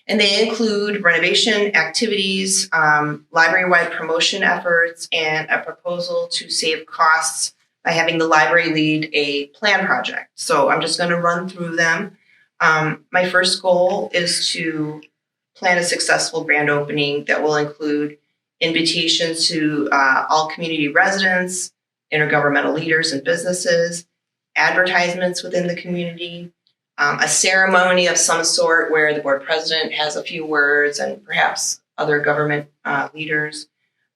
And they include renovation activities, library-wide promotion efforts, and a proposal to save costs by having the library lead a plan project. So I'm just going to run through them. My first goal is to plan a successful grand opening that will include invitations to all community residents, intergovernmental leaders and businesses, advertisements within the community, a ceremony of some sort where the board president has a few words and perhaps other government leaders,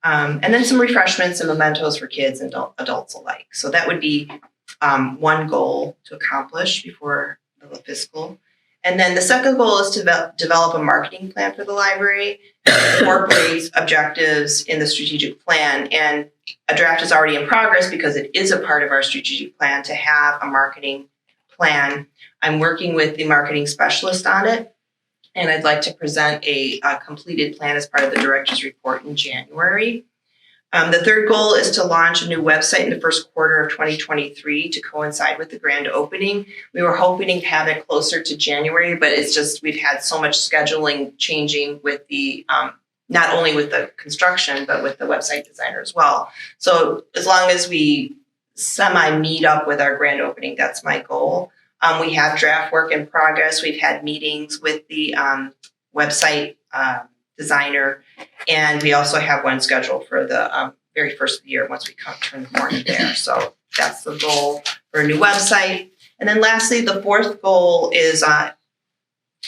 and then some refreshments and mementos for kids and adults alike. So that would be one goal to accomplish before the fiscal. And then the second goal is to develop a marketing plan for the library that incorporates objectives in the strategic plan. And a draft is already in progress because it is a part of our strategic plan to have a marketing plan. I'm working with the marketing specialist on it, and I'd like to present a completed plan as part of the director's report in January. The third goal is to launch a new website in the first quarter of 2023 to coincide with the grand opening. We were hoping to have it closer to January, but it's just we've had so much scheduling changing with the not only with the construction, but with the website designer as well. So as long as we semi-meet up with our grand opening, that's my goal. We have draft work in progress. We've had meetings with the website designer, and we also have one scheduled for the very first of the year once we turn the corner there. So that's the goal for a new website. And then lastly, the fourth goal is that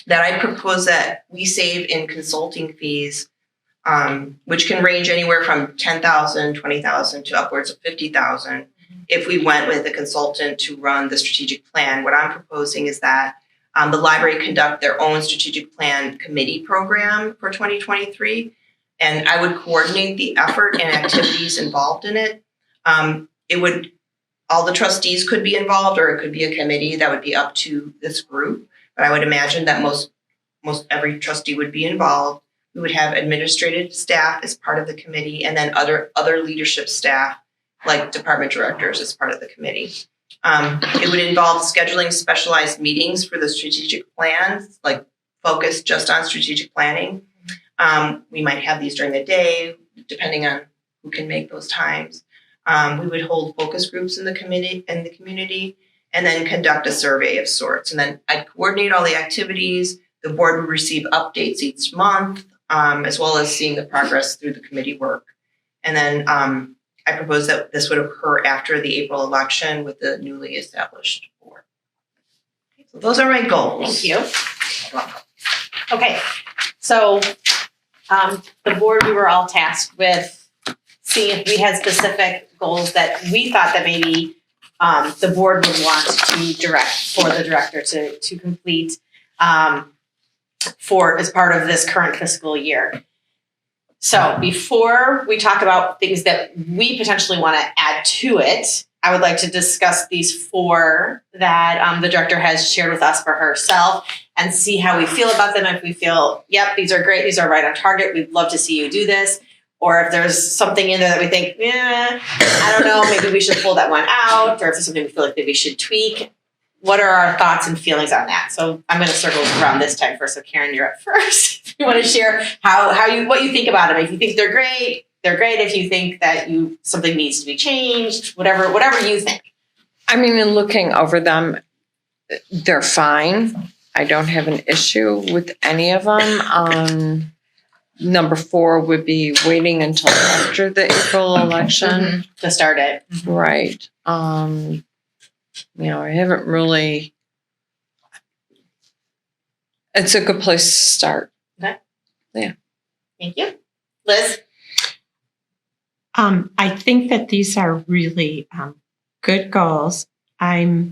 I propose that we save in consulting fees, which can range anywhere from $10,000, $20,000 to upwards of $50,000 if we went with a consultant to run the strategic plan. What I'm proposing is that the library conduct their own strategic plan committee program for 2023, and I would coordinate the effort and activities involved in it. All the trustees could be involved, or it could be a committee that would be up to this group. But I would imagine that most every trustee would be involved. We would have administrative staff as part of the committee, and then other leadership staff like department directors as part of the committee. It would involve scheduling specialized meetings for the strategic plans, like focused just on strategic planning. We might have these during the day, depending on who can make those times. We would hold focus groups in the committee and the community, and then conduct a survey of sorts. And then I'd coordinate all the activities. The board would receive updates each month, as well as seeing the progress through the committee work. And then I propose that this would occur after the April election with the newly established board. So those are my goals. Thank you. Okay, so the board, we were all tasked with seeing if we had specific goals that we thought that maybe the board would want to direct for the director to complete for as part of this current fiscal year. So before we talk about things that we potentially want to add to it, I would like to discuss these 4 that the director has shared with us for herself and see how we feel about them. If we feel, yep, these are great, these are right on target, we'd love to see you do this. Or if there's something in there that we think, I don't know, maybe we should pull that one out. Or if there's something we feel like that we should tweak. What are our thoughts and feelings on that? So I'm going to circle around this time first. So Karen, you're up first. If you want to share what you think about them. If you think they're great, they're great. If you think that something needs to be changed, whatever you think. I mean, in looking over them, they're fine. I don't have an issue with any of them. Number 4 would be waiting until after the April election. To start it. Right. I haven't really. It's a good place to start. Thank you. Liz? I think that these are really good goals. I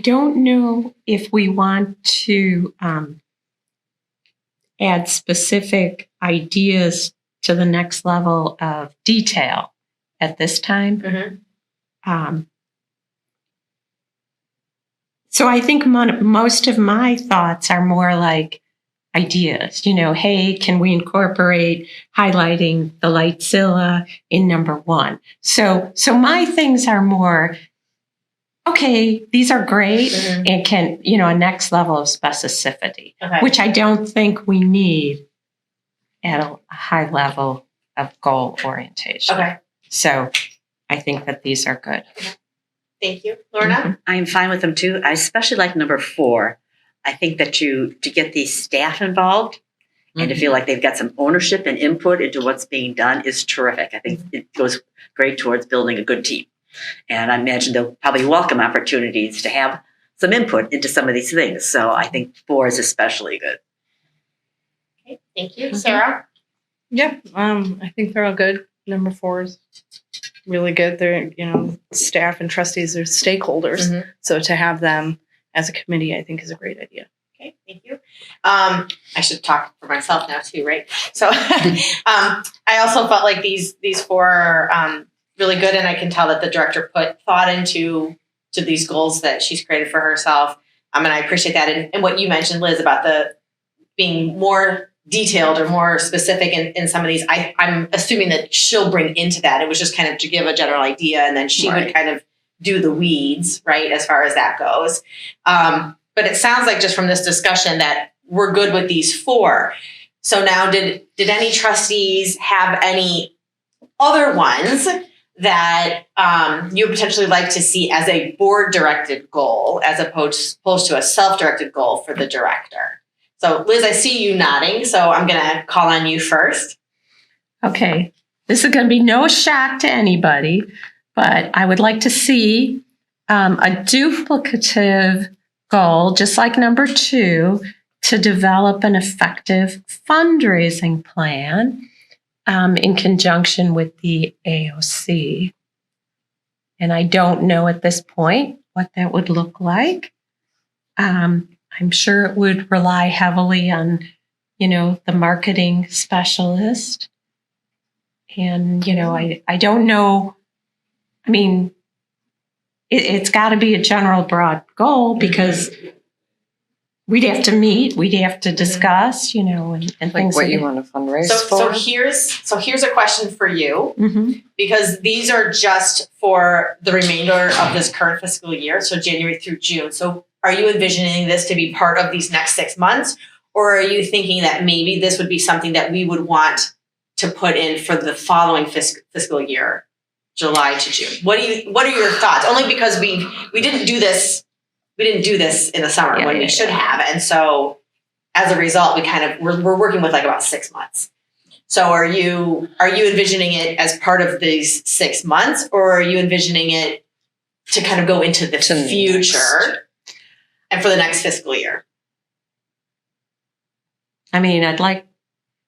don't know if we want to add specific ideas to the next level of detail at this time. So I think most of my thoughts are more like ideas. Hey, can we incorporate highlighting the Lisle in number 1? So my things are more, okay, these are great, and can, a next level of specificity, which I don't think we need at a high level of goal orientation. Okay. So I think that these are good. Thank you. Lorna? I'm fine with them too. I especially like number 4. I think that to get the staff involved and to feel like they've got some ownership and input into what's being done is terrific. I think it goes great towards building a good team. And I imagine they'll probably welcome opportunities to have some input into some of these things. So I think 4 is especially good. Okay, thank you. Sarah? Yeah, I think they're all good. Number 4 is really good. They're, staff and trustees are stakeholders. So to have them as a committee, I think is a great idea. Okay, thank you. I should talk for myself now too, right? So I also felt like these 4 are really good, and I can tell that the director put thought into these goals that she's created for herself. And I appreciate that. And what you mentioned, Liz, about the being more detailed or more specific in some of these, I'm assuming that she'll bring into that. It was just kind of to give a general idea, and then she would kind of do the weeds, right, as far as that goes. But it sounds like just from this discussion that we're good with these 4. So now did any trustees have any other ones that you would potentially like to see as a board-directed goal as opposed to a self-directed goal for the director? So Liz, I see you nodding, so I'm going to call on you first. Okay, this is going to be no shock to anybody, but I would like to see a duplicative goal, just like number 2, to develop an effective fundraising plan in conjunction with the AOC. And I don't know at this point what that would look like. I'm sure it would rely heavily on, the marketing specialist. And, I don't know. I mean, it's got to be a general broad goal because we'd have to meet, we'd have to discuss, and Like things what you want to fundraise for. So here's a question for you, because these are just for the remainder of this current fiscal year, so January through June. So are you envisioning this to be part of these next 6 months, or are you thinking that maybe this would be something that we would want to put in for the following fiscal year, July to June? What are your thoughts? Only because we didn't do this. We didn't do this in the summer when we should have, and so as a result, we're working with like about 6 months. So are you envisioning it as part of these 6 months, or are you envisioning it to kind of go into the future and for the next fiscal year? I mean,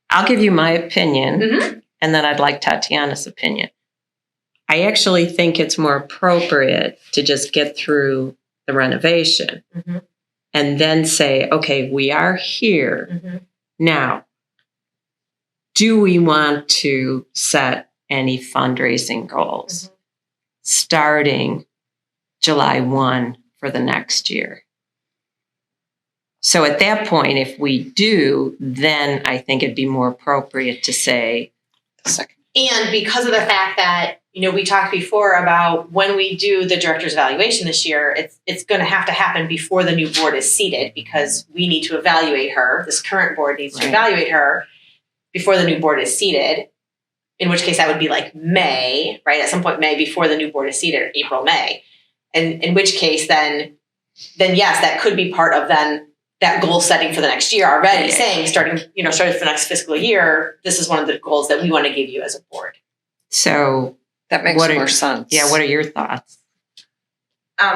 I'll give you my opinion, and then I'd like Tatiana's opinion. I actually think it's more appropriate to just get through the renovation and then say, okay, we are here. Now, do we want to set any fundraising goals starting July 1 for the next year? So at that point, if we do, then I think it'd be more appropriate to say the second. And because of the fact that, we talked before about when we do the director's evaluation this year, it's going to have to happen before the new board is seated, because we need to evaluate her. This current board needs to evaluate her before the new board is seated, in which case that would be like May, right? At some point May, before the new board is seated, or April, May. And in which case then then yes, that could be part of then that goal setting for the next year already, saying starting for the next fiscal year, this is one of the goals that we want to give you as a board. So That makes more sense. Yeah, what are your thoughts?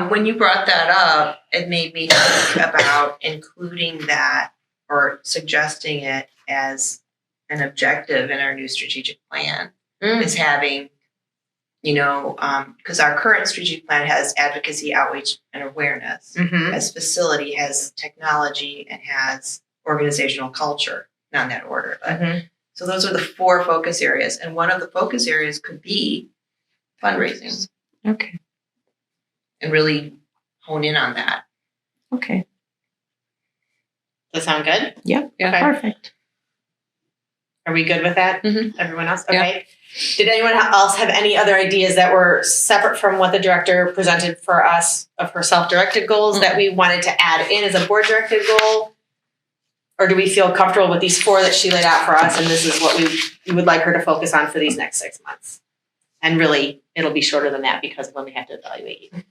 When you brought that up, it made me think about including that or suggesting it as an objective in our new strategic plan. Is having, because our current strategic plan has advocacy, outreach, and awareness. As facility has technology and has organizational culture, not in that order. But so those are the 4 focus areas, and one of the focus areas could be fundraising. Okay. And really hone in on that. Okay. Does that sound good? Yep. Yeah. Okay. Perfect. Are we good with that? Mhm. Everyone else? Yeah. Okay. Did anyone else have any other ideas that were separate from what the director presented for us of her self-directed goals that we wanted to add in as a board-directed goal? Or do we feel comfortable with these 4 that she laid out for us, and this is what we would like her to focus on for these next 6 months? And really, it'll be shorter than that because when we have to evaluate you.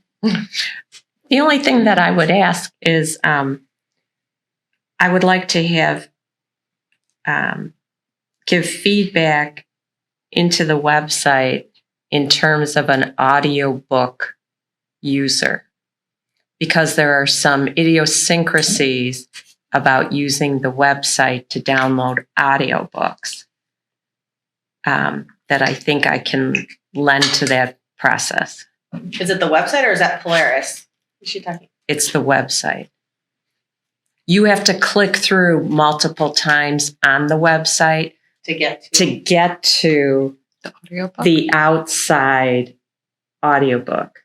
The only thing that I would ask is I would like to have give feedback into the website in terms of an audiobook user, because there are some idiosyncrasies about using the website to download audiobooks that I think I can lend to that process. Is it the website or is that Polaris? Is she talking? It's the website. You have to click through multiple times on the website To get to The audiobook. the outside audiobook.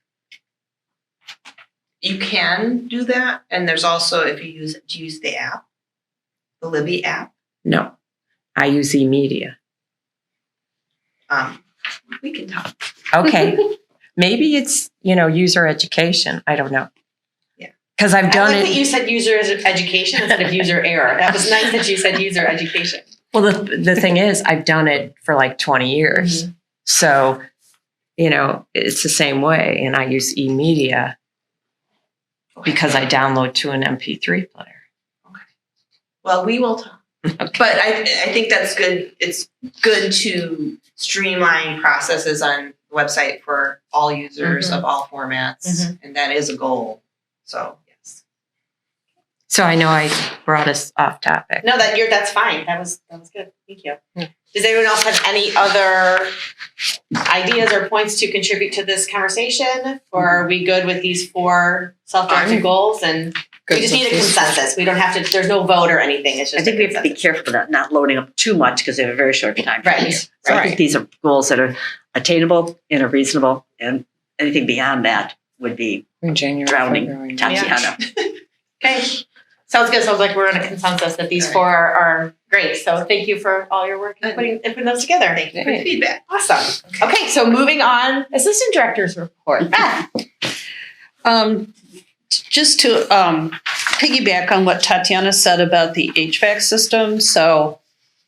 You can do that, and there's also if you use the app, the Libby app. No, I use eMedia. We can talk. Okay. Maybe it's, user education. I don't know. Yeah. Because I've done I like it. that you said user education instead of user error. That was nice that you said user education. Well, the thing is, I've done it for like 20 years. So, it's the same way. And I use eMedia because I download to an MP3 player. Well, we will talk. Okay. But I think that's good. It's good to streamline processes on the website for all users of all formats, and that is a goal. So yes. So I know I brought us off topic. No, that's fine. That was good. Thank you. Does anyone else have any other ideas or points to contribute to this conversation? Or are we good with these 4 self-directed goals? And we just need a consensus. We don't have to. There's no vote or anything. It's just. I think we have to be careful about not loading up too much because they have a very short time. Right. So I think these are goals that are attainable and are reasonable, and anything beyond that would be In January, drowning February. Tatiana. Okay. Sounds good. Sounds like we're in a consensus that these 4 are great. So thank you for all your work in putting those together. Thank you for the feedback. Awesome. Okay, so moving on, assistant director's report. Beth. Just to piggyback on what Tatiana said about the HVAC system. So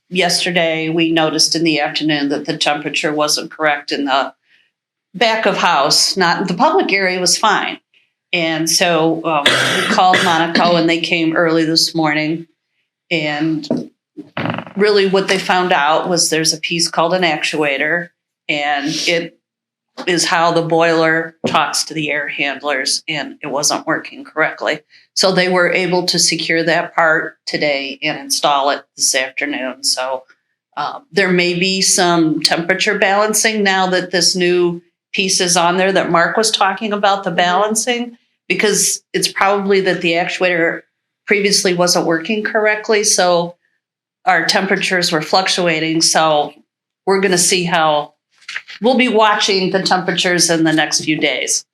yesterday we noticed in the afternoon that the temperature wasn't correct in the back of house. Not the public area was fine. And so we called Monaco and they came early this morning. And really what they found out was there's a piece called an actuator, and it is how the boiler talks to the air handlers, and it wasn't working correctly. So they were able to secure that part today and install it this afternoon. So there may be some temperature balancing now that this new piece is on there that Mark was talking about, the balancing, because it's probably that the actuator previously wasn't working correctly. So our temperatures were fluctuating. So we're going to see how we'll be watching the temperatures in the next few days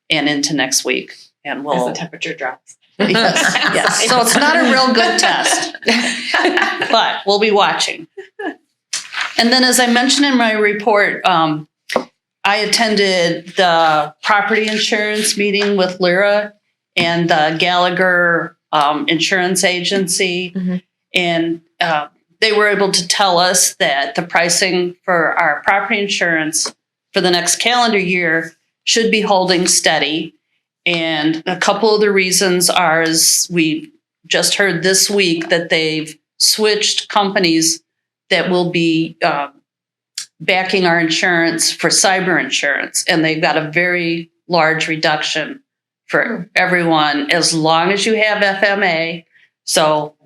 and into next week. And As we'll, the temperature drops. yes. So it's not a real good test, but we'll be watching. And then, as I mentioned in my report, I attended the property insurance meeting with Lyra and the Gallagher Insurance Agency. And they were able to tell us that the pricing for our property insurance for the next calendar year should be holding steady. And a couple of the reasons are, as we just heard this week, that they've switched companies that will be backing our insurance for cyber insurance. And they've got a very large reduction for everyone as long as you have FMA. So,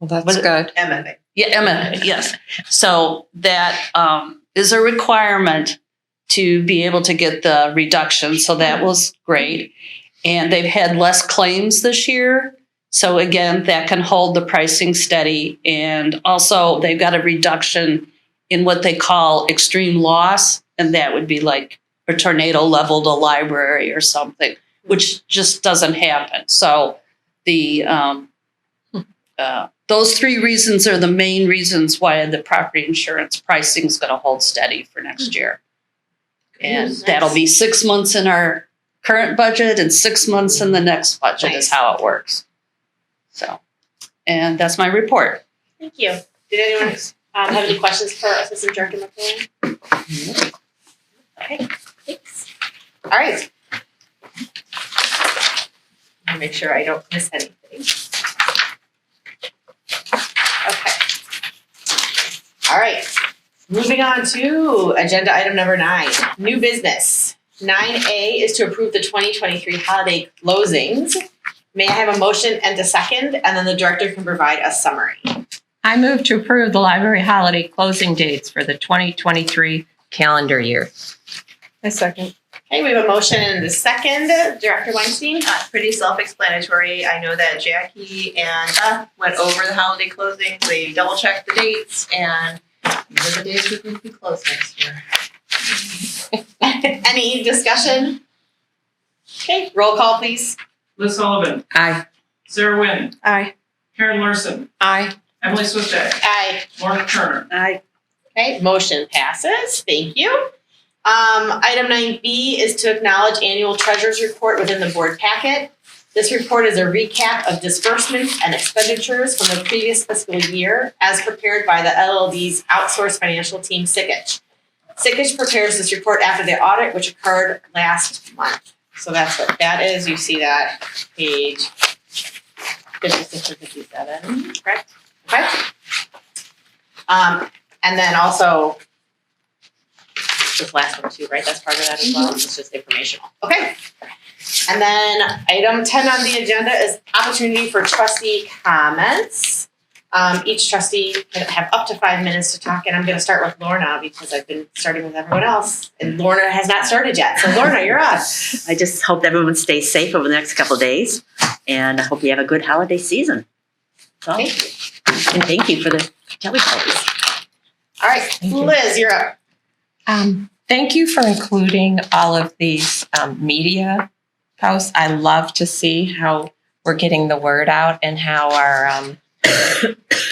Well, that's good. MMA. yeah, MMA, yes. So that is a requirement to be able to get the reduction. So that was great. And they've had less claims this year. So again, that can hold the pricing steady. And also they've got a reduction in what they call extreme loss. And that would be like a tornado leveled a library or something, which just doesn't happen. So the those three reasons are the main reasons why the property insurance pricing is going to hold steady for next year. And Nice. that'll be 6 months in our current budget and 6 months in the next budget Nice. is how it works. So, and that's my report. Thank you. Did anyone have any questions for Assistant Director McClellan? Okay, thanks. All right. Let me make sure I don't miss anything. Okay. All right. Moving on to agenda item number 9, new business. 9A is to approve the 2023 holiday closings. May I have a motion and a second, and then the director can provide a summary. I move to approve the library holiday closing dates for the 2023 calendar year. I second. Okay, we have a motion and a second. Director Weinstein? Pretty self-explanatory. I know that Jackie and Beth went over the holiday closings. They double-checked the dates, and these are the days we're going to be closed next year. Any discussion? Okay, roll call, please. Liz Sullivan, Aye. Sarah Wynn, Aye. Karen Larson, Aye. Emily Swiftday, Aye. Lorna Turner. Okay, motion passes. Thank you. Item 9B is to acknowledge annual treasurer's report within the board packet. This report is a recap of disbursements and expenditures from the previous fiscal year as prepared by the LLD's outsourced financial team, Sickich. Sickich prepares this report after the audit, which occurred last month. So that's what that is. You see that page 56 or 57, correct? Okay. And then also this last one too, right? That's part of that as well. It's just informational. Okay. And then item 10 on the agenda is opportunity for trustee comments. Each trustee can have up to 5 minutes to talk, and I'm going to start with Lorna because I've been starting with everyone else, and Lorna has not started yet. So Lorna, you're up. I just hope everyone stays safe over the next couple of days, and I hope you have a good holiday season. So, Thank you. and thank you for the jelly bellies. All right, Thank you. Liz, you're up. Thank you for including all of these media posts. I love to see how we're getting the word out and how our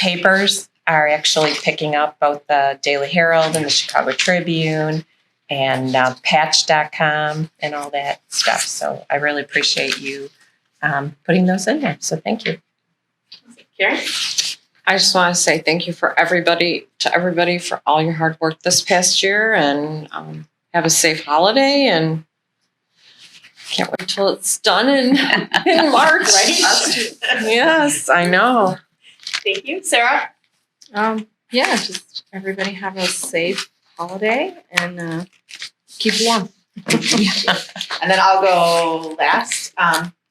papers are actually picking up, both the Daily Herald and the Chicago Tribune and patch.com and all that stuff. So I really appreciate you putting those in there. So thank you. Karen? I just want to say thank you for everybody for all your hard work this past year, and have a safe holiday, and can't wait till it's done in March. Right? Yes, I know. Thank you. Sarah? Yeah, just everybody have a safe holiday and keep warm. And then I'll go last.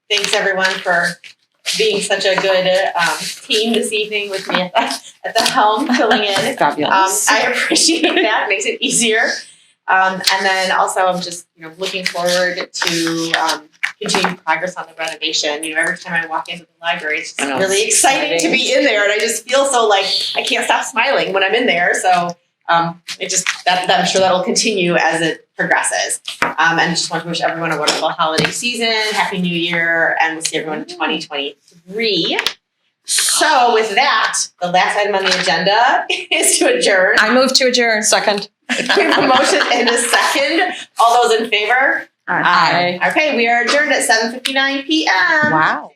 Thanks everyone for being such a good team this evening with me at the helm, filling in. Fabulous. I appreciate that. It makes it easier. And then also I'm just looking forward to continued progress on the renovation. Every time I walk into the library, it's just really exciting to be in there, and I just feel so like I can't stop smiling when I'm in there. So it just I'm sure that'll continue as it progresses. And just want to wish everyone a wonderful holiday season, Happy New Year, and we'll see everyone in 2023. So with that, the last item on the agenda is to adjourn. I move to adjourn. Second. We have a motion and a second. All those in favor? Aye. Okay, we are adjourned at 7:59 p.m. Wow.